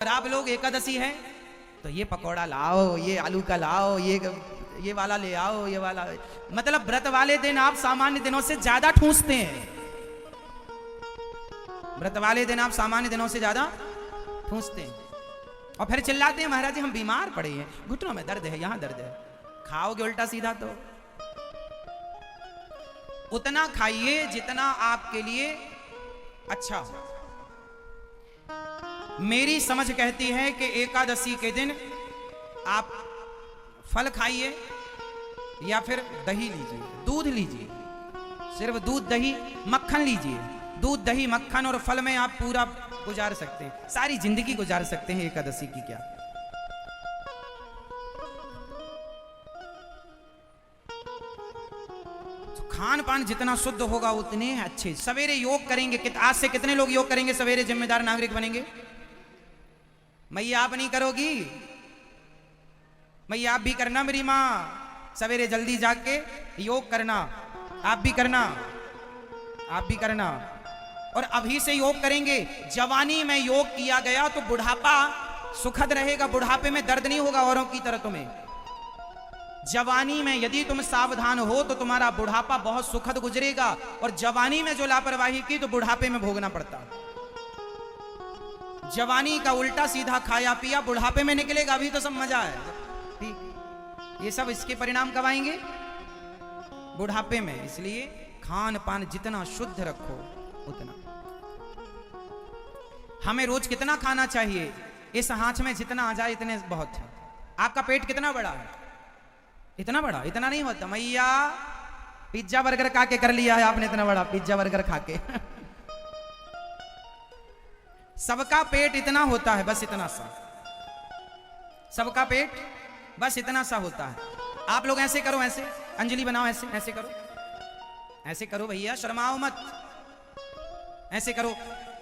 अगर आप लोग एकादशी है तो ये पकौड़ा लाओ, ये आलू का लाओ, ये वाला ले आओ, ये वाला, मतलब व्रत वाले दिन आप सामान्य दिनों से ज्यादा ठूंसते हैं। व्रत वाले दिन आप सामान्य दिनों से ज्यादा ठूंसते हैं और फिर चिल्लाते हैं महाराज जी हम बीमार पड़े हैं, घुटनों में दर्द है, यहां दर्द है। खाओगे उल्टा सीधा तो उतना खाइए जितना आपके लिए अच्छा हो। मेरी समझ कहती है कि एकादशी के दिन आप फल खाइए या फिर दही लीजिए, दूध लीजिए, सिर्फ दूध दही मक्खन लीजिए। दूध दही मक्खन और फल में आप पूरा गुजार सकते हैं, सारी जिंदगी गुजार सकते हैं एकादशी की। क्या तो खान पान जितना शुद्ध होगा उतने अच्छे। सवेरे योग करेंगे, आज से कितने लोग योग करेंगे सवेरे, जिम्मेदार नागरिक बनेंगे? मैया आप नहीं करोगी? मैया आप भी करना, मेरी माँ सवेरे जल्दी जाग के योग करना, आप भी करना, आप भी करना। और अभी से योग करेंगे। जवानी में योग किया गया तो बुढ़ापा सुखद रहेगा, बुढ़ापे में दर्द नहीं होगा औरों की तरह तुम्हें। जवानी में यदि तुम सावधान हो तो तुम्हारा बुढ़ापा बहुत सुखद गुजरेगा, और जवानी में जो लापरवाही की तो बुढ़ापे में भोगना पड़ता। जवानी का उल्टा सीधा खाया पिया बुढ़ापे में निकलेगा, अभी तो सब मजा है। ये सब इसके परिणाम कब आएंगे? बुढ़ापे में। इसलिए खान पान जितना शुद्ध रखो उतना। हमें रोज कितना खाना चाहिए? इस हाथ में जितना आ जाए इतने बहुत है। आपका पेट कितना बड़ा है? इतना बड़ा? इतना नहीं होता। मैया पिज्जा बर्गर खा के कर लिया है आपने, इतना बड़ा पिज्जा बर्गर खा के। सबका पेट इतना होता है, बस इतना सा। सबका पेट बस इतना सा होता है। आप लोग ऐसे करो, ऐसे अंजलि बनाओ, ऐसे ऐसे करो, ऐसे करो भैया, शर्माओ मत, ऐसे करो।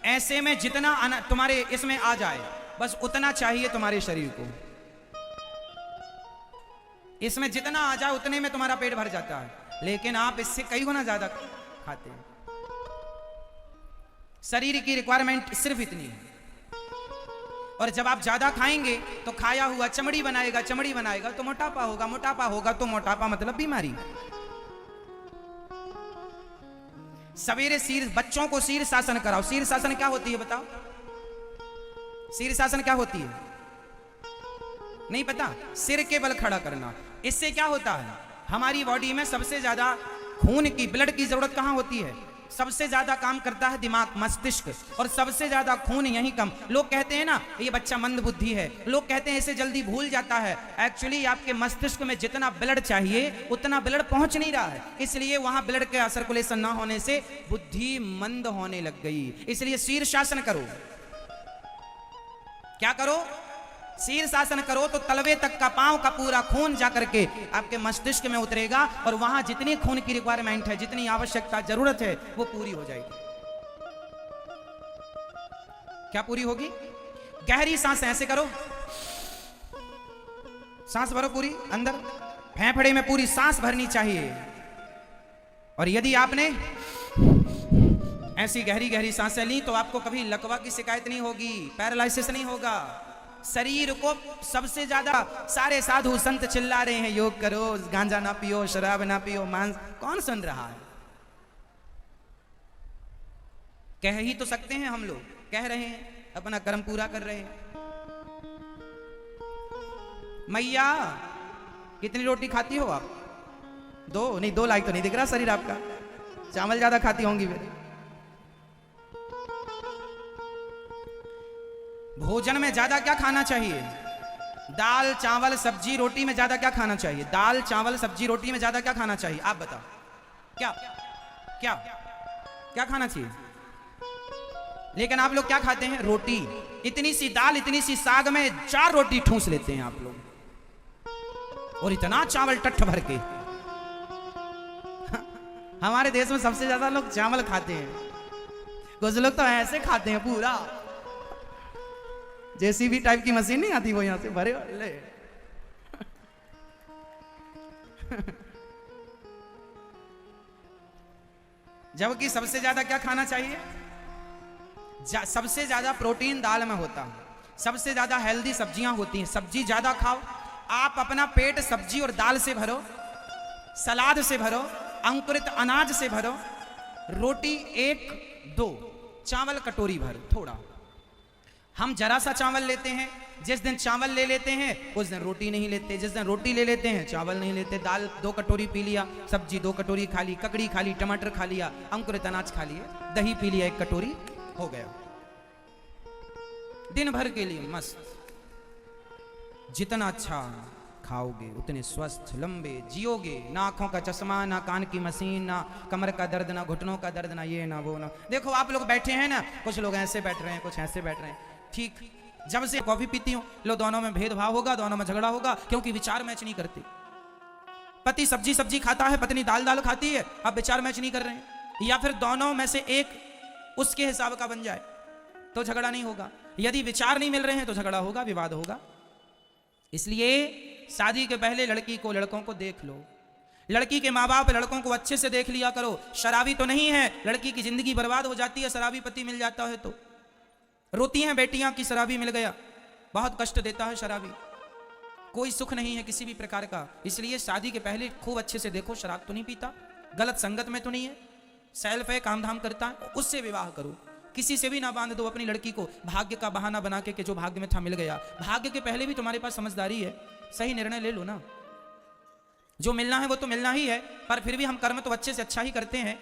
ऐसे में जितना तुम्हारे इसमें आ जाए बस उतना चाहिए तुम्हारे शरीर को। इसमें जितना आ जाए उतने में तुम्हारा पेट भर जाता है, लेकिन आप इससे कई गुना ज्यादा खाते हैं। शरीर की रिक्वायरमेंट सिर्फ इतनी है, और जब आप ज्यादा खाएंगे तो खाया हुआ चमड़ी बनाएगा, चमड़ी बनाएगा तो मोटापा होगा, मोटापा होगा तो मोटापा मतलब बीमारी। सवेरे बच्चों को शीर्षासन कराओ। शीर्षासन क्या होती है बताओ? शीर्षासन क्या होती है? नहीं पता? सिर के बल खड़ा करना। इससे क्या होता है? हमारी बॉडी में सबसे ज्यादा खून की, ब्लड की जरूरत कहां होती है? सबसे ज्यादा काम करता है दिमाग, मस्तिष्क, और सबसे ज्यादा खून यहीं कम। लोग कहते हैं ना ये बच्चा मंद बुद्धि है, लोग कहते हैं इसे जल्दी भूल जाता है। एक्चुअली आपके मस्तिष्क में जितना ब्लड चाहिए उतना ब्लड पहुंच नहीं रहा है, इसलिए वहां ब्लड का सर्कुलेशन ना होने से बुद्धि मंद होने लग गई। इसलिए शीर्षासन करो। क्या करो? शीर्षासन करो तो तलवे तक का, पांव का पूरा खून जाकर के आपके मस्तिष्क में उतरेगा, और वहां जितनी खून की रिक्वायरमेंट है, जितनी आवश्यकता, जरूरत है, वो पूरी हो जाएगी। क्या पूरी होगी? गहरी सांस ऐसे करो, सांस भरो पूरी अंदर, फेफड़े में पूरी सांस भरनी चाहिए। और यदि आपने ऐसी गहरी गहरी सांसें ली तो आपको कभी लकवा की शिकायत नहीं होगी, पैरालिसिस नहीं होगा। शरीर को सबसे ज्यादा सारे साधु संत चिल्ला रहे हैं योग करो, गांजा ना पियो, शराब ना पियो, मांस, कौन सुन रहा है? कह ही तो सकते हैं हम लोग, कह रहे हैं, अपना कर्म पूरा कर रहे हैं। मैया कितनी रोटी खाती हो आप? दो? नहीं, 2 लाख तो नहीं दिख रहा शरीर आपका, चावल ज्यादा खाती होंगी फिर। भोजन में ज्यादा क्या खाना चाहिए? दाल चावल सब्जी रोटी में ज्यादा क्या खाना चाहिए? दाल चावल सब्जी रोटी में ज्यादा क्या खाना चाहिए? आप बताओ, क्या क्या क्या खाना चाहिए? लेकिन आप लोग क्या खाते हैं? रोटी। इतनी सी दाल, इतनी सी साग में 4 रोटी ठूंस लेते हैं आप लोग, और इतना चावल टट्ठ भर के। हमारे देश में सबसे ज्यादा लोग चावल खाते हैं, कुछ लोग तो ऐसे खाते हैं पूरा, जैसी भी टाइप की मशीन नहीं आती वो यहां से भरे ले। जबकि सबसे ज्यादा क्या खाना चाहिए? सबसे ज्यादा प्रोटीन दाल में होता है, सबसे ज्यादा हेल्दी सब्जियां होती हैं, सब्जी ज्यादा खाओ। आप अपना पेट सब्जी और दाल से भरो, सलाद से भरो, अंकुरित अनाज से भरो, रोटी 1-2, चावल कटोरी भर थोड़ा। हम जरा सा चावल लेते हैं, जिस दिन चावल ले लेते हैं उस दिन रोटी नहीं लेते, जिस दिन रोटी ले लेते हैं चावल नहीं लेते। दाल 2 कटोरी पी लिया, सब्जी 2 कटोरी खा ली, ककड़ी खा ली, टमाटर खा लिया, अंकुरित अनाज खा लिए, दही पी लिया 1 कटोरी, हो गया दिन भर के लिए मस्त। जितना अच्छा खाओगे उतने स्वस्थ लंबे जियोगे। ना आंखों का चश्मा, ना कान की मशीन, ना कमर का दर्द, ना घुटनों का दर्द, ना ये ना वो ना। देखो आप लोग बैठे हैं ना, कुछ लोग ऐसे बैठ रहे हैं, कुछ ऐसे बैठ रहे हैं, ठीक। जब से कॉफी पीती हूं, लो दोनों में भेदभाव होगा, दोनों में झगड़ा होगा, क्योंकि विचार मैच नहीं करते। पति सब्जी खाता है, पत्नी दाल खाती है, अब विचार मैच नहीं कर रहे हैं। या फिर दोनों में से एक उसके हिसाब का बन जाए तो झगड़ा नहीं होगा। यदि विचार नहीं मिल रहे हैं तो झगड़ा होगा, विवाद होगा। इसलिए शादी के पहले लड़की को, लड़कों को देख लो। लड़की के माँ बाप लड़कों को अच्छे से देख लिया करो। शराबी तो नहीं है, लड़की की जिंदगी बर्बाद हो जाती है शराबी पति मिल जाता है तो। रोती हैं बेटियां कि शराबी मिल गया, बहुत कष्ट देता है शराबी, कोई सुख नहीं है किसी भी प्रकार का। इसलिए शादी के पहले खूब अच्छे से देखो, शराब तो नहीं पीता, गलत संगत में तो नहीं है, सेल्फ है, काम धाम करता है, उससे विवाह करो। किसी से भी ना बांध दो अपनी लड़की को भाग्य का बहाना बना के, जो भाग्य में था मिल गया। भाग्य के पहले भी तुम्हारे पास समझदारी है, सही निर्णय ले लो ना। जो मिलना है वो तो मिलना ही है, पर फिर भी हम कर्म तो अच्छे से अच्छा ही करते हैं।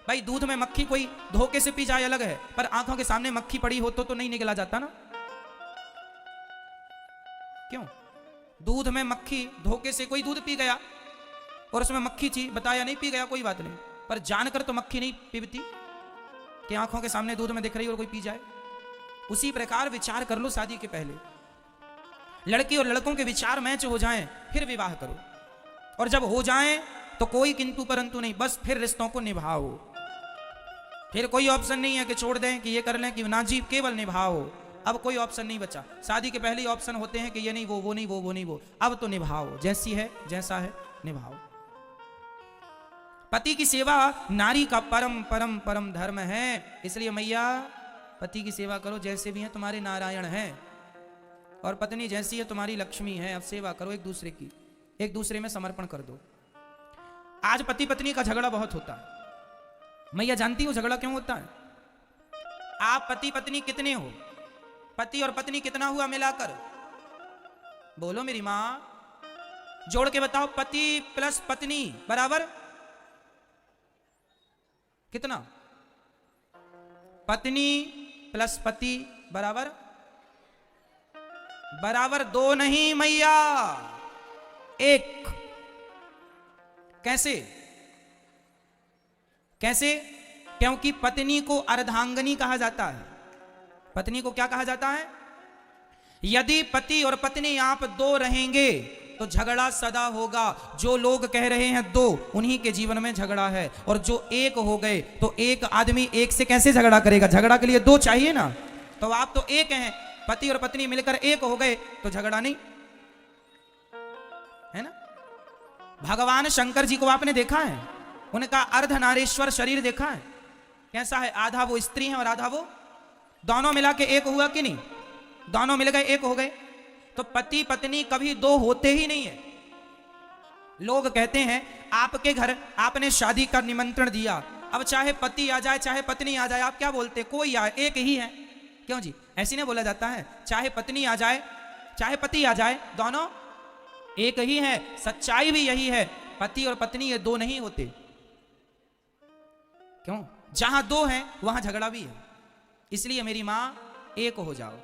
भाई दूध में मक्खी कोई धोखे से पी जाए अलग है, पर आंखों के सामने मक्खी पड़ी हो तो नहीं निकला जाता ना। क्यों? दूध में मक्खी, धोखे से कोई दूध पी गया और उसमें मक्खी थी, बताया नहीं, पी गया, कोई बात नहीं, पर जानकर तो मक्खी नहीं पीती कि आंखों के सामने दूध में दिख रही और कोई पी जाए। उसी प्रकार विचार कर लो शादी के पहले। लड़की और लड़कों के विचार मैच हो जाएं फिर विवाह करो, और जब हो जाएं तो कोई किंतु परंतु नहीं, बस फिर रिश्तों को निभाओ। फिर कोई ऑप्शन नहीं है कि छोड़ दें, कि ये कर लें, कि ना जी, केवल निभाओ। अब कोई ऑप्शन नहीं बचा। शादी के पहले ऑप्शन होते हैं कि ये नहीं, वो नहीं, वो नहीं, वो। अब तो निभाओ, जैसी है जैसा है निभाओ। पति की सेवा नारी का परम परम परम धर्म है। इसलिए मैया पति की सेवा करो, जैसे भी हैं तुम्हारे नारायण हैं, और पत्नी जैसी है तुम्हारी लक्ष्मी है। अब सेवा करो एक दूसरे की, एक दूसरे में समर्पण कर दो। आज पति पत्नी का झगड़ा बहुत होता है। मैया जानती हो झगड़ा क्यों होता है? आप पति पत्नी कितने हो? पति और पत्नी कितना हुआ मिलाकर? बोलो मेरी मां, जोड़ के बताओ। पति प्लस पत्नी बराबर कितना? पत्नी प्लस पति बराबर 2 नहीं मैया, 1। कैसे? क्योंकि पत्नी को अर्धांगिनी कहा जाता है। पत्नी को क्या कहा जाता है? यदि पति और पत्नी आप 2 रहेंगे तो झगड़ा सदा होगा। जो लोग कह रहे हैं 2, उन्हीं के जीवन में झगड़ा है। और जो 1 हो गए तो एक आदमी 1 से कैसे झगड़ा करेगा? झगड़ा के लिए 2 चाहिए ना। तो आप तो 1 हैं, पति और पत्नी मिलकर 1 हो गए तो झगड़ा नहीं है ना। भगवान शंकर जी को आपने देखा है? उनका अर्धनारीश्वर शरीर देखा है? कैसा है? आधा वो स्त्री है और आधा वो, दोनों मिला के 1 हुआ कि नहीं? दोनों मिल गए 1 हो गए। तो पति पत्नी कभी 2 होते ही नहीं है। लोग कहते हैं आपके घर आपने शादी का निमंत्रण दिया, अब चाहे पति आ जाए चाहे पत्नी आ जाए, आप क्या बोलते? कोई आए, 1 ही है। क्यों जी? ऐसी नहीं बोला जाता है? चाहे पत्नी आ जाए चाहे पति आ जाए, दोनों 1 ही है। सच्चाई भी यही है, पति और पत्नी ये 2 नहीं होते। क्यों? जहां 2 हैं वहां झगड़ा भी है। इसलिए मेरी मां 1 हो जाओ।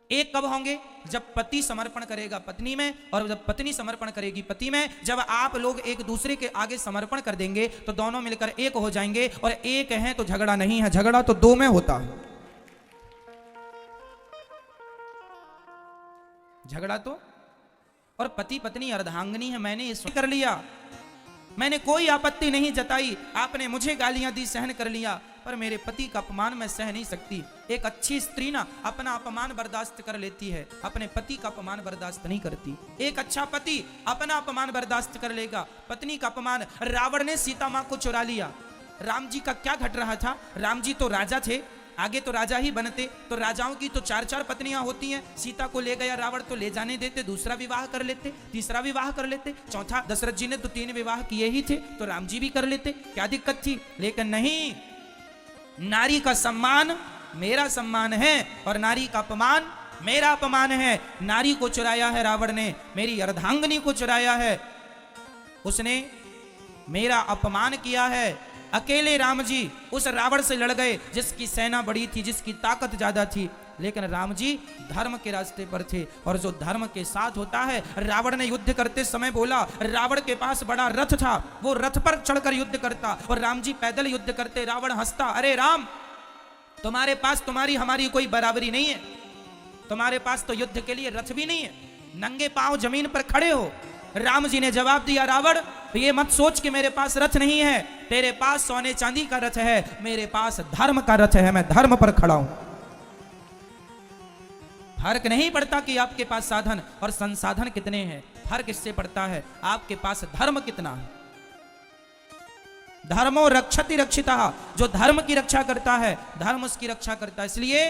1 कब होंगे? जब पति समर्पण करेगा पत्नी में, और जब पत्नी समर्पण करेगी पति में। जब आप लोग एक दूसरे के आगे समर्पण कर देंगे तो दोनों मिलकर 1 हो जाएंगे। और 1 हैं तो झगड़ा नहीं है, झगड़ा तो 2 में होता है। झगड़ा तो, और पति पत्नी अर्धांगिनी है, मैंने ये कर लिया, मैंने कोई आपत्ति नहीं जताई, आपने मुझे गालियां दी, सहन कर लिया, पर मेरे पति का अपमान मैं सह नहीं सकती। एक अच्छी स्त्री ना अपना अपमान बर्दाश्त कर लेती है, अपने पति का अपमान बर्दाश्त नहीं करती। एक अच्छा पति अपना अपमान बर्दाश्त कर लेगा, पत्नी का अपमान। रावण ने सीता मां को चुरा लिया। राम जी का क्या घट रहा था? राम जी तो राजा थे, आगे तो राजा ही बनते, तो राजाओं की तो 4-4 पत्नियां होती हैं। सीता को ले गया रावण तो ले जाने देते, दूसरा विवाह कर लेते, तीसरा विवाह कर लेते, चौथा दशरथ जी ने तो 3 विवाह किए ही थे, तो राम जी भी कर लेते, क्या दिक्कत थी। लेकिन नहीं, नारी का सम्मान मेरा सम्मान है और नारी का अपमान मेरा अपमान है। नारी को चुराया है रावण ने, मेरी अर्धांगिनी को चुराया है, उसने मेरा अपमान किया है। अकेले राम जी उस रावण से लड़ गए जिसकी सेना बड़ी थी, जिसकी ताकत ज्यादा थी, लेकिन राम जी धर्म के रास्ते पर थे और जो धर्म के साथ होता है। रावण ने युद्ध करते समय बोला, रावण के पास बड़ा रथ था, वो रथ पर चढ़कर युद्ध करता और राम जी पैदल युद्ध करते। रावण हंसता, अरे राम, तुम्हारे पास तुम्हारी हमारी कोई बराबरी नहीं है, तुम्हारे पास तो युद्ध के लिए रथ भी नहीं है, नंगे पांव जमीन पर खड़े हो। राम जी ने जवाब दिया, रावण ये मत सोच कि मेरे पास रथ नहीं है, तेरे पास सोने चांदी का रथ है, मेरे पास धर्म का रथ है, मैं धर्म पर खड़ा हूं। फर्क नहीं पड़ता कि आपके पास साधन और संसाधन कितने हैं, फर्क इससे पड़ता है आपके पास धर्म कितना है। धर्मो रक्षति रक्षिता, जो धर्म की रक्षा करता है धर्म उसकी रक्षा करता है। इसलिए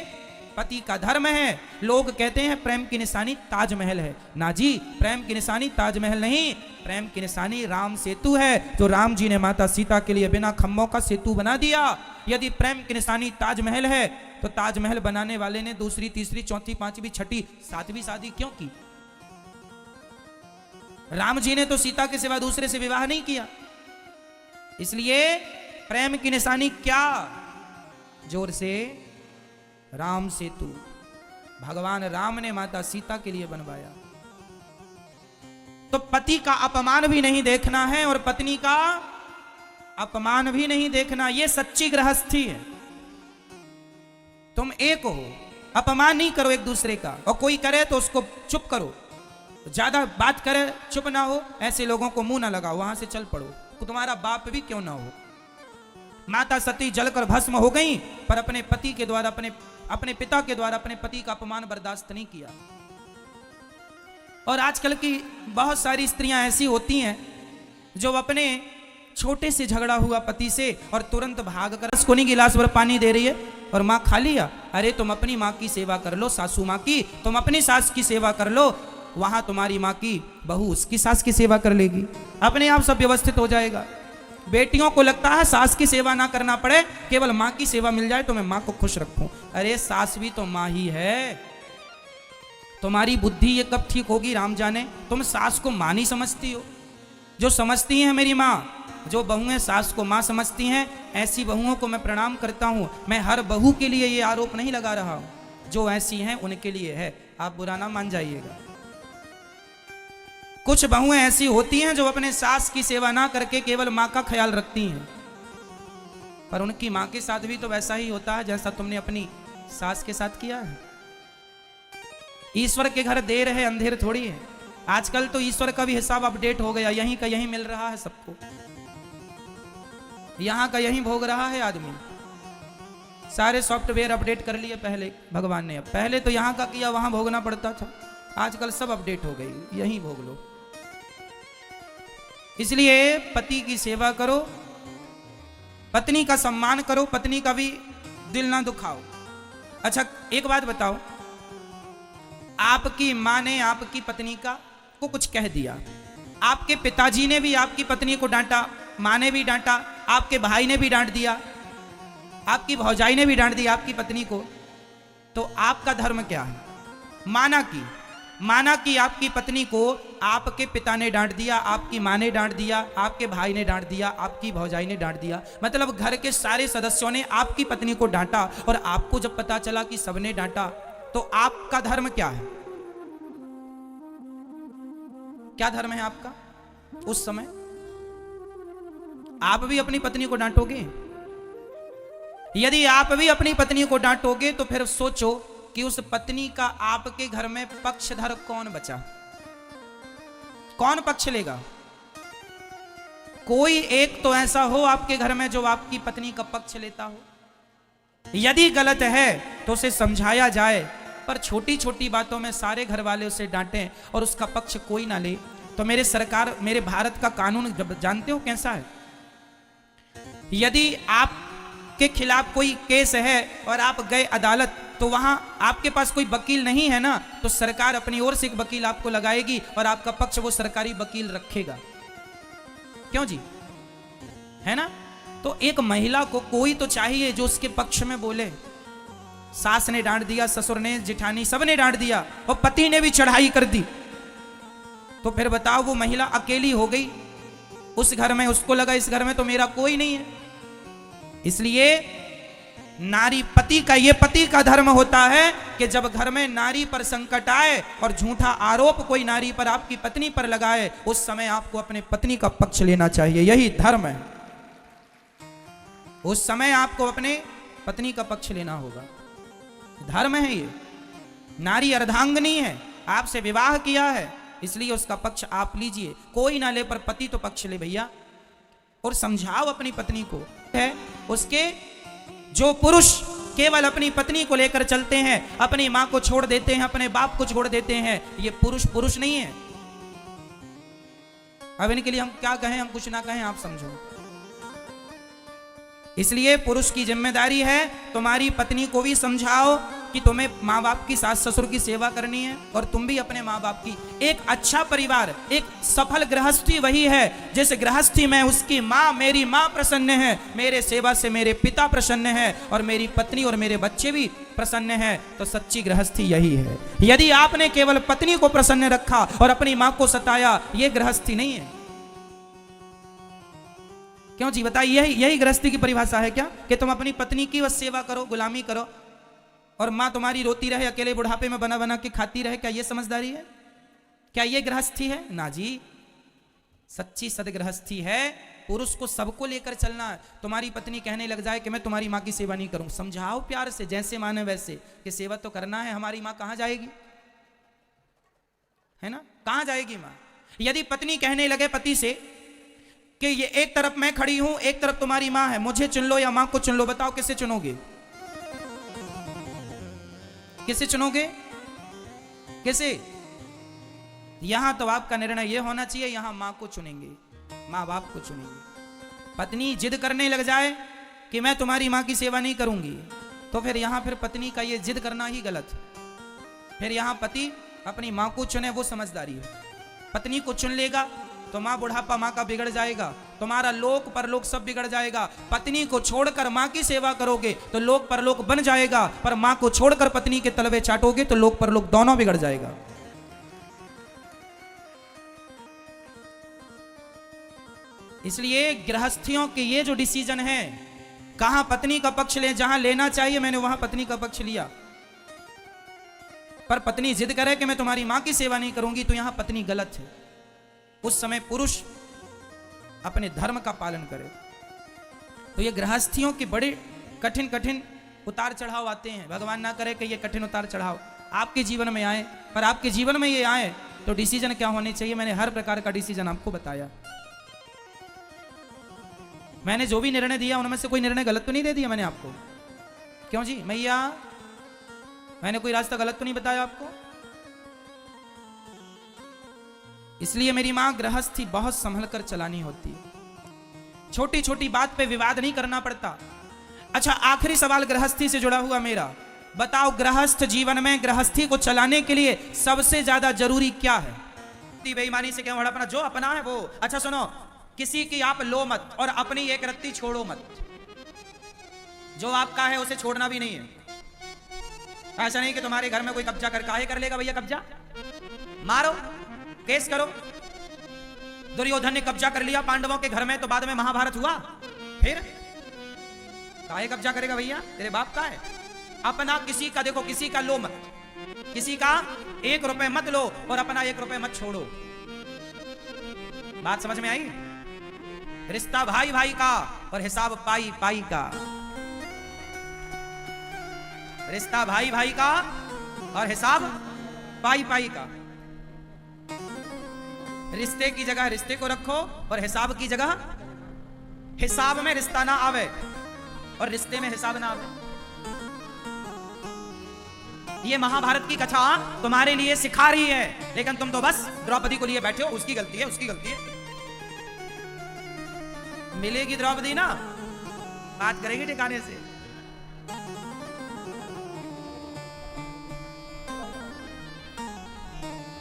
पति का धर्म है। लोग कहते हैं प्रेम की निशानी ताजमहल है, ना जी, प्रेम की निशानी ताजमहल नहीं, प्रेम की निशानी राम सेतु है, जो राम जी ने माता सीता के लिए बिना खंभों का सेतु बना दिया। यदि प्रेम की निशानी ताजमहल है तो ताजमहल बनाने वाले ने दूसरी, तीसरी, चौथी, पांचवी, छठी, सातवीं शादी क्यों की? राम जी ने तो सीता के सिवा दूसरे से विवाह नहीं किया। इसलिए प्रेम की निशानी क्या? जोर से, राम सेतु। भगवान राम ने माता सीता के लिए बनवाया। तो पति का अपमान भी नहीं देखना है और पत्नी का अपमान भी नहीं देखना, यह सच्ची गृहस्थी है। तुम एक हो, अपमान नहीं करो एक दूसरे का, और कोई करे तो उसको चुप करो, ज्यादा बात करे चुप ना हो, ऐसे लोगों को मुंह ना लगाओ, वहां से चल पड़ो, तुम्हारा बाप भी क्यों ना हो। माता सती जलकर भस्म हो गई पर अपने पति के द्वारा, अपने पिता के द्वारा अपने पति का अपमान बर्दाश्त नहीं किया। और आजकल की बहुत सारी स्त्रियां ऐसी होती हैं जो अपने छोटे से झगड़ा हुआ पति से और तुरंत भागकर उसको नहीं गिलास भर पानी दे रही है और माँ खा लिया। अरे तुम अपनी माँ की सेवा कर लो, सासू माँ की, तुम अपनी सास की सेवा कर लो, वहां तुम्हारी माँ की बहू उसकी सास की सेवा कर लेगी, अपने आप सब व्यवस्थित हो जाएगा। बेटियों को लगता है सास की सेवा ना करना पड़े, केवल माँ की सेवा मिल जाए तो मैं माँ को खुश रखूं। अरे सास भी तो माँ ही है, तुम्हारी बुद्धि ये कब ठीक होगी राम जाने। तुम सास को माँ नहीं समझती हो। जो समझती हैं मेरी माँ, जो बहुएं सास को माँ समझती हैं, ऐसी बहुओं को मैं प्रणाम करता हूं। मैं हर बहू के लिए ये आरोप नहीं लगा रहा हूं, जो ऐसी हैं उनके लिए है, आप बुरा ना मान जाइएगा। कुछ बहुएं ऐसी होती हैं जो अपने सास की सेवा ना करके केवल माँ का ख्याल रखती हैं, पर उनकी माँ के साथ भी तो वैसा ही होता है जैसा तुमने अपनी सास के साथ किया है। ईश्वर के घर देर है अंधेर थोड़ी है। आजकल तो ईश्वर का भी हिसाब अपडेट हो गया, यहीं का यहीं मिल रहा है सबको, यहां का यहीं भोग रहा है आदमी। सारे सॉफ्टवेयर अपडेट कर लिए पहले भगवान ने, अब पहले तो यहां का किया वहां भोगना पड़ता था, आजकल सब अपडेट हो गई, यहीं भोग लो। इसलिए पति की सेवा करो, पत्नी का सम्मान करो, पत्नी का भी दिल ना दुखाओ। अच्छा एक बात बताओ, आपकी मां ने आपकी पत्नी को कुछ कह दिया, आपके पिताजी ने भी आपकी पत्नी को डांटा, मां ने भी डांटा, आपके भाई ने भी डांट दिया, आपकी भौजाई ने भी डांट दिया आपकी पत्नी को, तो आपका धर्म क्या है? माना कि आपकी पत्नी को आपके पिता ने डांट दिया, आपकी मां ने डांट दिया, आपके भाई ने डांट दिया, आपकी भौजाई ने डांट दिया, मतलब घर के सारे सदस्यों ने आपकी पत्नी को डांटा, और आपको जब पता चला कि सबने डांटा, तो आपका धर्म क्या है? क्या धर्म है आपका उस समय? आप भी अपनी पत्नी को डांटोगे? यदि आप भी अपनी पत्नी को डांटोगे तो फिर सोचो कि उस पत्नी का आपके घर में पक्षधर कौन बचा? कौन पक्ष लेगा? कोई एक तो ऐसा हो आपके घर में जो आपकी पत्नी का पक्ष लेता हो। यदि गलत है तो उसे समझाया जाए, पर छोटी छोटी बातों में सारे घर वाले उसे डांटें और उसका पक्ष कोई ना ले, तो मेरे भारत का कानून जानते हो कैसा है? यदि आप आपके खिलाफ कोई केस है और आप गए अदालत, तो वहां आपके पास कोई वकील नहीं है ना, तो सरकार अपनी ओर से एक वकील आपको लगाएगी और आपका पक्ष वो सरकारी वकील रखेगा। क्यों जी, है ना? तो एक महिला को कोई तो चाहिए जो उसके पक्ष में बोले। सास ने डांट दिया, ससुर ने, जेठानी, सब ने डांट दिया और पति ने भी चढ़ाई कर दी, तो फिर बताओ वो महिला अकेली हो गई उस घर में, उसको लगा इस घर में तो मेरा कोई नहीं है। इसलिए नारी पति का, ये पति का धर्म होता है कि जब घर में नारी पर संकट आए और झूठा आरोप कोई नारी पर, आपकी पत्नी पर लगाए, उस समय आपको अपने पत्नी का पक्ष लेना चाहिए। यही धर्म है। उस समय आपको अपने पत्नी का पक्ष लेना होगा, धर्म है ये। नारी अर्धांगिनी है, आपसे विवाह किया है, इसलिए उसका पक्ष आप लीजिए। कोई ना ले पर पति तो पक्ष ले भैया, और समझाओ अपनी पत्नी को। है उसके जो पुरुष केवल अपनी पत्नी को लेकर चलते हैं, अपनी मां को छोड़ देते हैं, अपने बाप को छोड़ देते हैं, ये पुरुष पुरुष नहीं है। अब इनके लिए हम क्या कहें, हम कुछ ना कहें, आप समझो। इसलिए पुरुष की जिम्मेदारी है तुम्हारी पत्नी को भी समझाओ कि तुम्हें माँ बाप की, सास ससुर की सेवा करनी है, और तुम भी अपने माँ बाप की। एक अच्छा परिवार, एक सफल गृहस्थी वही है जिस गृहस्थी में उसकी माँ, मेरी माँ प्रसन्न है, मेरे सेवा से मेरे पिता प्रसन्न है, और मेरी पत्नी और मेरे बच्चे भी प्रसन्न है, तो सच्ची गृहस्थी यही है। यदि आपने केवल पत्नी को प्रसन्न रखा और अपनी माँ को सताया, यह गृहस्थी नहीं है। क्यों जी, बताइए, यही गृहस्थी की परिभाषा है क्या कि तुम अपनी पत्नी की बस सेवा करो, गुलामी करो, और मां तुम्हारी रोती रहे, अकेले बुढ़ापे में बना बना के खाती रहे? क्या ये समझदारी है? क्या ये गृहस्थी है? ना जी। सच्ची सदगृहस्थी है पुरुष को सबको लेकर चलना है। तुम्हारी पत्नी कहने लग जाए कि मैं तुम्हारी मां की सेवा नहीं करूं, समझाओ प्यार से, जैसे माने वैसे, कि सेवा तो करना है। हमारी मां कहां जाएगी, है ना? कहां जाएगी मां? यदि पत्नी कहने लगे पति से कि ये एक तरफ मैं खड़ी हूं, एक तरफ तुम्हारी मां है, मुझे चुन लो या मां को चुन लो, बताओ किसे चुनोगे? किसे चुनोगे? किसे? यहां तो आपका निर्णय यह होना चाहिए, यहां मां को चुनेंगे, मां बाप को चुनेंगे। पत्नी जिद करने लग जाए कि मैं तुम्हारी मां की सेवा नहीं करूंगी, तो फिर यहां फिर पत्नी का ये जिद करना ही गलत। फिर यहां पति अपनी मां को चुने, वो समझदारी है। पत्नी को चुन लेगा तो मां, बुढ़ापा मां का बिगड़ जाएगा, तुम्हारा लोक परलोक सब बिगड़ जाएगा। पत्नी को छोड़कर मां की सेवा करोगे तो लोक परलोक बन जाएगा, पर मां को छोड़कर पत्नी के तलवे चाटोगे तो लोक परलोक दोनों बिगड़ जाएगा। इसलिए गृहस्थियों के ये जो डिसीजन है, कहां पत्नी का पक्ष ले, जहां लेना चाहिए मैंने वहां पत्नी का पक्ष लिया, पर पत्नी जिद करे कि मैं तुम्हारी मां की सेवा नहीं करूंगी, तो यहां पत्नी गलत है। उस समय पुरुष अपने धर्म का पालन करे। तो ये गृहस्थियों के बड़े कठिन कठिन उतार चढ़ाव आते हैं। भगवान ना करे कि ये कठिन उतार चढ़ाव आपके जीवन में आए, पर आपके जीवन में ये आए तो डिसीजन क्या होने चाहिए, मैंने हर प्रकार का डिसीजन आपको बताया। मैंने जो भी निर्णय दिया उनमें से कोई निर्णय गलत तो नहीं दे दिया मैंने आपको? क्यों जी मैया, मैंने कोई रास्ता गलत तो नहीं बताया आपको? इसलिए मेरी मां गृहस्थी बहुत संभल कर चलानी होती है। छोटी छोटी बात पे विवाद नहीं करना पड़ता। अच्छा, आखिरी सवाल गृहस्थी से जुड़ा हुआ मेरा, बताओ गृहस्थ जीवन में गृहस्थी को चलाने के लिए सबसे ज्यादा जरूरी क्या है? बेईमानी से क्या अपना जो अपना है वो। अच्छा सुनो, किसी की आप लो मत और अपनी एक रत्ती छोड़ो मत। जो आपका है उसे छोड़ना भी नहीं है। ऐसा नहीं कि तुम्हारे घर में कोई कब्जा कर, काहे कर लेगा भैया कब्जा? मारो, केस करो। दुर्योधन ने कब्जा कर लिया पांडवों के घर में, तो बाद में महाभारत हुआ। फिर काहे कब्जा करेगा भैया? तेरे बाप का है। अपना किसी का देखो, किसी का लो मत, किसी का 1 रुपए मत लो और अपना 1 रुपए मत छोड़ो। बात समझ में आई? रिश्ता भाई भाई का और हिसाब पाई पाई का। रिश्ता भाई भाई का और हिसाब पाई पाई का। रिश्ते की जगह रिश्ते को रखो और हिसाब की जगह हिसाब में रिश्ता ना आवे और रिश्ते में हिसाब ना आवे। ये महाभारत की कथा तुम्हारे लिए सिखा रही है, लेकिन तुम तो बस द्रौपदी को लिए बैठे हो। उसकी गलती है, उसकी गलती है। मिलेगी द्रौपदी ना, बात करेंगे ठिकाने से।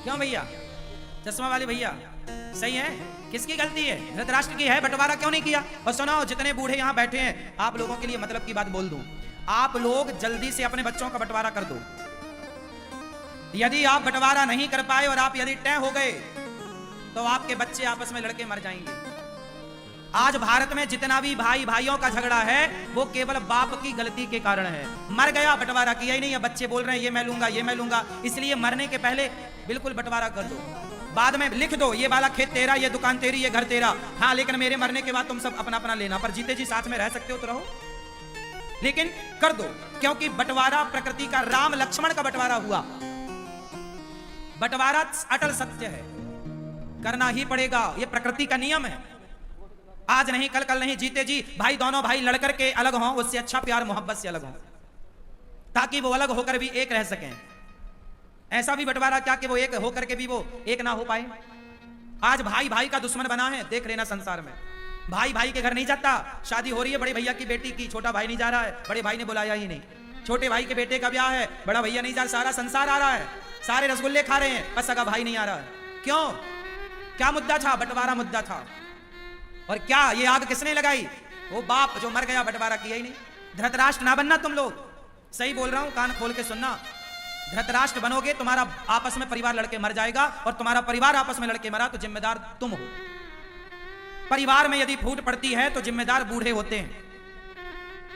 क्यों भैया, चश्मा वाले भैया, सही है? किसकी गलती है? धृतराष्ट्र की है। बंटवारा क्यों नहीं किया? और सुनो, जितने बूढ़े यहाँ बैठे हैं, आप लोगों के लिए मतलब की बात बोल दूं, आप लोग जल्दी से अपने बच्चों का बंटवारा कर दो। यदि आप बंटवारा नहीं कर पाए और आप यदि तय हो गए तो आपके बच्चे आपस में लड़के मर जाएंगे। आज भारत में जितना भी भाई भाइयों का झगड़ा है वो केवल बाप की गलती के कारण है। मर गया, बंटवारा किया ही नहीं है, बच्चे बोल रहे हैं ये मैं लूंगा, ये मैं लूंगा। इसलिए मरने के पहले बिल्कुल बंटवारा कर दो, बाद में लिख दो ये वाला खेत तेरा, ये दुकान तेरी, ये घर तेरा, हाँ लेकिन मेरे मरने के बाद तुम सब अपना अपना लेना। पर जीते जी साथ में रह सकते हो तो रहो, लेकिन कर दो, क्योंकि बंटवारा प्रकृति का, राम लक्ष्मण का बंटवारा हुआ। बंटवारा अटल सत्य है, करना ही पड़ेगा, ये प्रकृति का नियम है। आज नहीं कल, कल नहीं, जीते जी भाई दोनों भाई लड़कर के अलग हों, उससे अच्छा प्यार मोहब्बत से अलग हों, ताकि वो अलग होकर भी एक रह सकें। ऐसा भी बंटवारा क्या कि वो एक होकर के भी वो एक ना हो पाए। आज भाई भाई का दुश्मन बना है, देख लेना संसार में। भाई भाई के घर नहीं जाता, शादी हो रही है बड़े भैया की बेटी की, छोटा भाई नहीं जा रहा है, बड़े भाई ने बुलाया ही नहीं। छोटे भाई के बेटे का ब्याह है, बड़ा भैया नहीं जा, सारा संसार आ रहा है, सारे रसगुल्ले खा रहे हैं, बस सगा भाई नहीं आ रहा है। क्यों? क्या मुद्दा था? बंटवारा मुद्दा था। और क्या ये आग किसने लगाई? वो बाप जो मर गया, बंटवारा किया ही नहीं। धृतराष्ट्र ना बनना तुम लोग, सही बोल रहा हूं, कान खोल के सुनना। धृतराष्ट्र बनोगे, तुम्हारा आपस में परिवार लड़के मर जाएगा, और तुम्हारा परिवार आपस में लड़के मरा तो जिम्मेदार तुम हो। परिवार में यदि फूट पड़ती है तो जिम्मेदार बूढ़े होते हैं।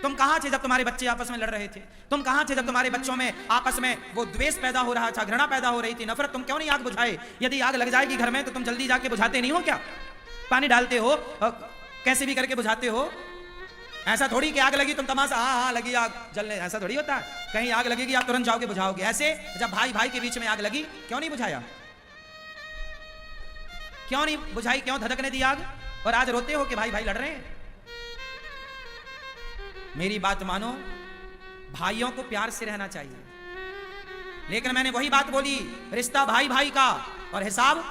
तुम कहां थे जब तुम्हारे बच्चे आपस में लड़ रहे थे? तुम कहां थे जब तुम्हारे बच्चों में आपस में वो द्वेष पैदा हो रहा था, घृणा पैदा हो रही थी, नफरत? तुम क्यों नहीं आग बुझाए? यदि आग लग जाएगी घर में तो तुम जल्दी जाके बुझाते नहीं हो क्या? पानी डालते हो, कैसे भी करके बुझाते हो। ऐसा थोड़ी कि आग लगी तुम तमाशा, हाँ हाँ लगी आग जलने, ऐसा थोड़ी होता है। कहीं आग लगेगी आप तुरंत जाओगे बुझाओगे। ऐसे जब भाई भाई के बीच में आग लगी, क्यों नहीं बुझाया? क्यों नहीं बुझाई? क्यों धधकने दी आग? और आज रोते हो कि भाई भाई लड़ रहे हैं। मेरी बात मानो, भाइयों को प्यार से रहना चाहिए, लेकिन मैंने वही बात बोली, रिश्ता भाई भाई का और हिसाब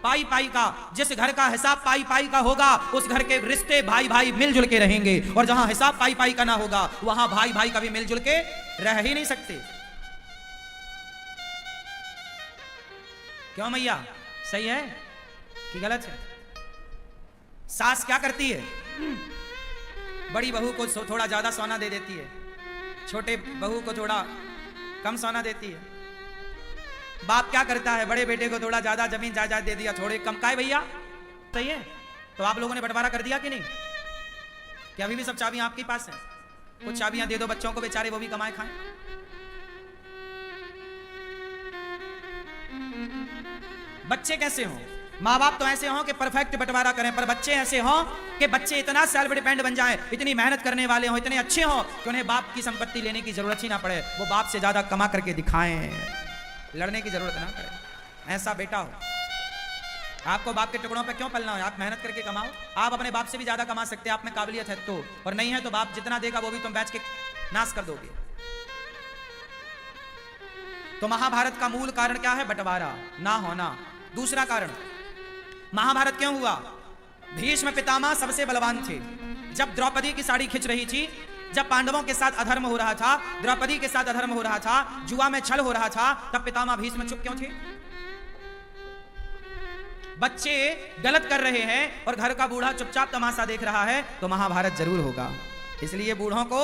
पाई पाई का। जिस घर का हिसाब पाई पाई का होगा उस घर के रिश्ते भाई भाई मिलजुल के रहेंगे, और जहां हिसाब पाई पाई का ना होगा वहां भाई भाई कभी मिलजुल के रह ही नहीं सकते। क्यों मैया, सही है कि गलत है? सास क्या करती है? बड़ी बहू को थोड़ा ज्यादा सोना दे देती है, छोटे बहू को थोड़ा कम सोना देती है। बाप क्या करता है? बड़े बेटे को थोड़ा ज्यादा जमीन जायदाद दे दिया, थोड़े कम। काय भैया, सही है? तो आप लोगों ने बंटवारा कर दिया कि नहीं? क्या अभी भी सब चाबियां आपके पास हैं? कुछ चाबियां दे दो बच्चों को, बेचारे वो भी कमाए खाएं। बच्चे कैसे हों? माँ बाप तो ऐसे हों कि परफेक्ट बंटवारा करें, पर बच्चे ऐसे हों कि बच्चे इतना सेल्फ डिपेंड बन जाएं, इतनी मेहनत करने वाले हों, इतने अच्छे हों कि उन्हें बाप की संपत्ति लेने की जरूरत ही ना पड़े, वो बाप से ज्यादा कमा करके दिखाएं, लड़ने की जरूरत ना पड़े। ऐसा बेटा हो। आपको बाप के टुकड़ों पे क्यों पलना हो? आप मेहनत करके कमाओ, आप अपने बाप से भी ज्यादा कमा सकते हैं, आप में काबिलियत है तो, और नहीं है तो बाप जितना देगा वो भी तुम बेच के नाश कर दोगे। तो महाभारत का मूल कारण क्या है? बंटवारा ना होना। दूसरा कारण, महाभारत क्यों हुआ? भीष्म पितामह सबसे बलवान थे। जब द्रौपदी की साड़ी खिंच रही थी, जब पांडवों के साथ अधर्म हो रहा था, द्रौपदी के साथ अधर्म हो रहा था, जुआ में छल हो रहा था, तब पितामह भीष्म चुप क्यों थे? बच्चे गलत कर रहे हैं और घर का बूढ़ा चुपचाप तमाशा देख रहा है, तो महाभारत जरूर होगा। इसलिए बूढ़ों को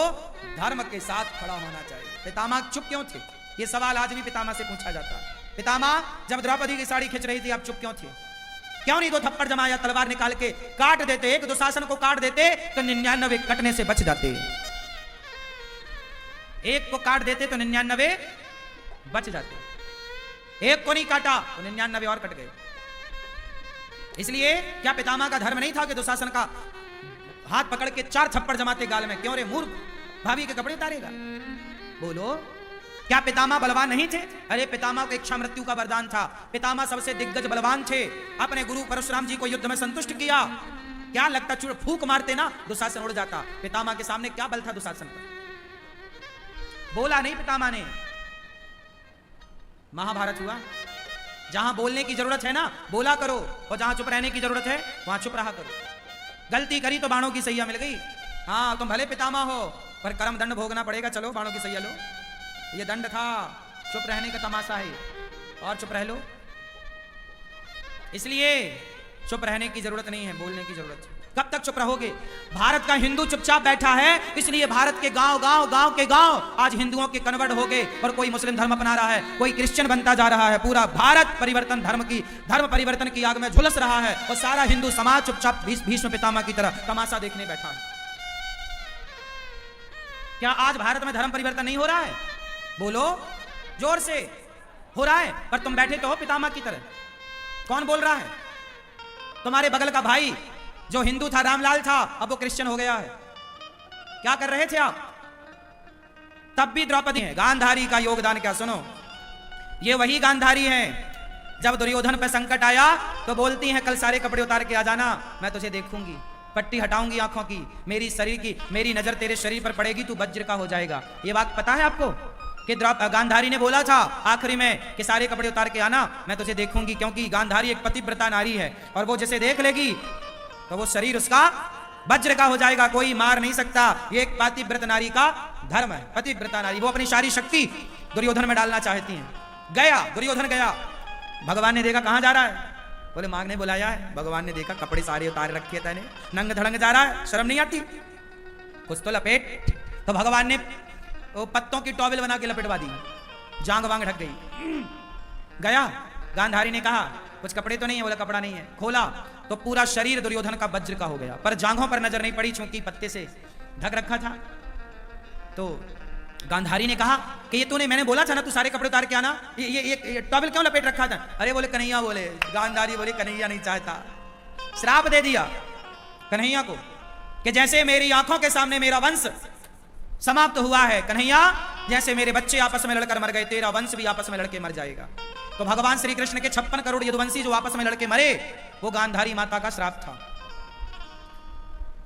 धर्म के साथ खड़ा होना चाहिए। पितामह चुप क्यों थे? ये सवाल आज भी पितामह से पूछा जाता है। पितामह, जब द्रौपदी की साड़ी खिंच रही थी आप चुप क्यों थे? क्यों नहीं दो थप्पड़ जमाया, तलवार निकाल के काट देते? एक दुशासन को काट देते तो 99 कटने से बच जाते। एक को काट देते तो 99 बच जाते। एक को नहीं काटा तो 99 और कट गए। इसलिए क्या पितामह का धर्म नहीं था कि दुशासन का हाथ पकड़ के 4 थप्पड़ जमाते गाल में? क्यों रे मूर्ख, भाभी के कपड़े उतारेगा? बोलो, क्या पितामह बलवान नहीं थे? अरे पितामह को इच्छा मृत्यु का वरदान था। पितामह सबसे दिग्गज बलवान थे। अपने गुरु परशुराम जी को युद्ध में संतुष्ट किया। क्या लगता चुड़ फूक मारते ना दुशासन उड़ जाता? पितामह के सामने क्या बल था दुशासन का? बोला नहीं पितामह ने। महाभारत हुआ। जहां बोलने की जरूरत है ना बोला करो, और जहां चुप रहने की जरूरत है वहां चुप रहा करो। गलती करी तो बाणों की सैया मिल गई। हाँ तुम भले पितामह हो पर कर्म दंड भोगना पड़ेगा। चलो बाणों की सैया लो, ये दंड था, चुप रहने का तमाशा है और चुप रह लो। इसलिए चुप रहने की जरूरत नहीं है, बोलने की जरूरत है। कब तक चुप रहोगे? भारत का हिंदू चुपचाप बैठा है, इसलिए भारत के गांव के गांव आज हिंदुओं के कन्वर्ट हो गए और कोई मुस्लिम धर्म अपना रहा है, कोई क्रिश्चियन बनता जा रहा है। पूरा भारत परिवर्तन धर्म परिवर्तन की आग में झुलस रहा है और सारा हिंदू समाज चुपचाप भीष्म पितामह की तरह तमाशा देखने बैठा है। क्या आज भारत में धर्म परिवर्तन नहीं हो रहा है? बोलो जोर से। हो रहा है, पर तुम बैठे तो हो पितामह की तरह। कौन बोल रहा है? तुम्हारे बगल का भाई जो हिंदू था, रामलाल था, अब वो क्रिश्चियन हो गया है। क्या कर रहे थे आप? तब भी द्रौपदी है। गांधारी का योगदान क्या सुनो। ये वही गांधारी है जब दुर्योधन पे संकट आया तो बोलती हैं कल सारे कपड़े उतार के आ जाना, मैं तुझे देखूंगी, पट्टी हटाऊंगी आंखों की, मेरी शरीर की, मेरी नजर तेरे शरीर पर पड़ेगी, तू वज्र का हो जाएगा। ये बात पता है आपको कि गांधारी ने बोला था आखिरी में कि सारे कपड़े उतार के आना, मैं तुझे देखूंगी, क्योंकि गांधारी एक पतिव्रता नारी है और वो जिसे देख लेगी तो वो शरीर उसका वज्र का हो जाएगा, कोई मार नहीं सकता। ये एक पतिव्रत नारी का धर्म है। पतिव्रता नारी वो अपनी सारी शक्ति दुर्योधन में डालना चाहती हैं। गया दुर्योधन गया, भगवान ने देखा कहां जा रहा है, बोले मां ने बुलाया है। भगवान ने देखा कपड़े सारे उतार रखे थे, नंग धड़ंग जा रहा है, शर्म नहीं आती, कुछ तो लपेट। तो भगवान ने वो पत्तों की टॉवेल बना के लपेटवा दी, जांग वांग ढक गई। गया, गांधारी ने कहा कुछ कपड़े तो नहीं है, बोला कपड़ा नहीं है। खोला तो पूरा शरीर दुर्योधन का वज्र का हो गया, पर जांघों पर नजर नहीं पड़ी चूंकि पत्ते से ढक रखा था। तो गांधारी ने कहा कि ये तूने, मैंने बोला था ना तू सारे कपड़े उतार के आना, ये टॉवेल क्यों लपेट रखा था? अरे बोले कन्हैया, बोले गांधारी बोले कन्हैया नहीं चाहता। श्राप दे दिया कन्हैया को कि जैसे मेरी आंखों के सामने मेरा वंश समाप्त हुआ है कन्हैया, जैसे मेरे बच्चे आपस में लड़कर मर गए, तेरा वंश भी आपस में लड़के मर जाएगा। तो भगवान श्री कृष्ण के 56 करोड़ यदुवंशी जो आपस में लड़के मरे, वो गांधारी माता का श्राप था।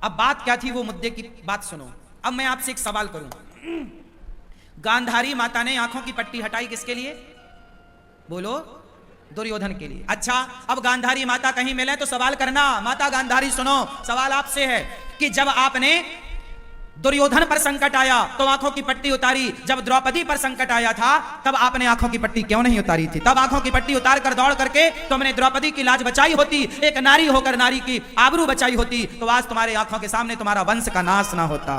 अब बात क्या थी, वो मुद्दे की बात सुनो। अब मैं आपसे एक सवाल करूं, गांधारी माता ने आंखों की पट्टी हटाई किसके लिए? बोलो, दुर्योधन के लिए। अच्छा, अब गांधारी माता कहीं मिले तो सवाल करना, माता गांधारी सुनो, सवाल आपसे है कि जब आपने दुर्योधन पर संकट आया तो आंखों की पट्टी उतारी, जब द्रौपदी पर संकट आया था तब आपने आंखों की पट्टी क्यों नहीं उतारी थी? तब आंखों की पट्टी उतार कर दौड़ करके तुमने द्रौपदी की लाज बचाई होती, एक नारी होकर नारी की आबरू बचाई होती, तो आज तुम्हारे आंखों के सामने तुम्हारा वंश का नाश ना होता।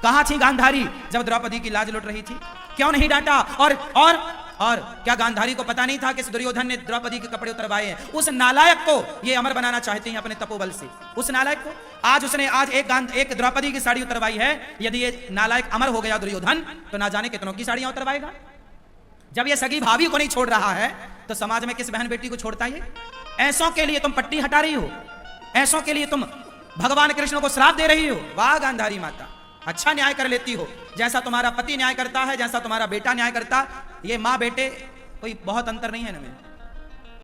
कहां थी गांधारी जब द्रौपदी की लाज लुट रही थी? क्यों नहीं डांटा? और क्या गांधारी को पता नहीं था कि दुर्योधन ने द्रौपदी के कपड़े उतरवाए हैं? उस नालायक को ये अमर बनाना चाहते हैं अपने तपोबल से। उस नालायक को उसने आज एक द्रौपदी की साड़ी उतरवाई है। यदि ये नालायक अमर हो गया दुर्योधन, तो ना जाने कितनों की साड़ियां उतरवाएगा। जब ये सगी भाभी को नहीं छोड़ रहा है तो समाज में किस बहन बेटी को छोड़ता है? ऐसों के लिए तुम पट्टी हटा रही हो, ऐसों के लिए तुम भगवान कृष्ण को श्राप दे रही हो। वाह गांधारी माता, अच्छा न्याय कर लेती हो, जैसा तुम्हारा पति न्याय करता है, जैसा तुम्हारा बेटा न्याय करता। ये माँ बेटे कोई बहुत अंतर नहीं है ना में।